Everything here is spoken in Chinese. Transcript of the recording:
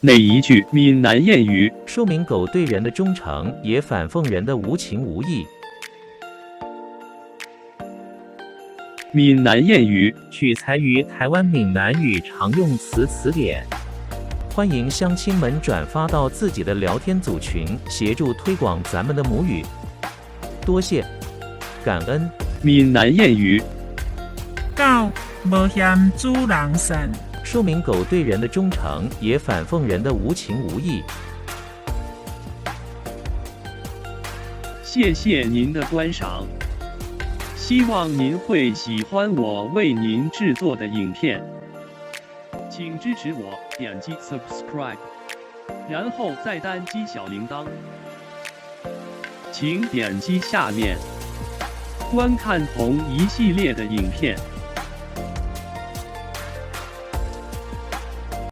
哪一句闽南谚语说明狗对人的忠诚，也反讽人的无情无义？闽南谚语取材于台湾闽南语常用词词典。欢迎乡亲们转发到自己的聊天组群，协助推广咱们的母语。多谢，感恩。闽南谚语狗无嫌主人善，说明狗对人的忠诚，也反讽人的无情无义。谢谢您的观赏，希望您会喜欢我为您制作的影片，请支持我，点击 subscribe， 然后再单击小铃铛，请点击下面观看同一系列的影片。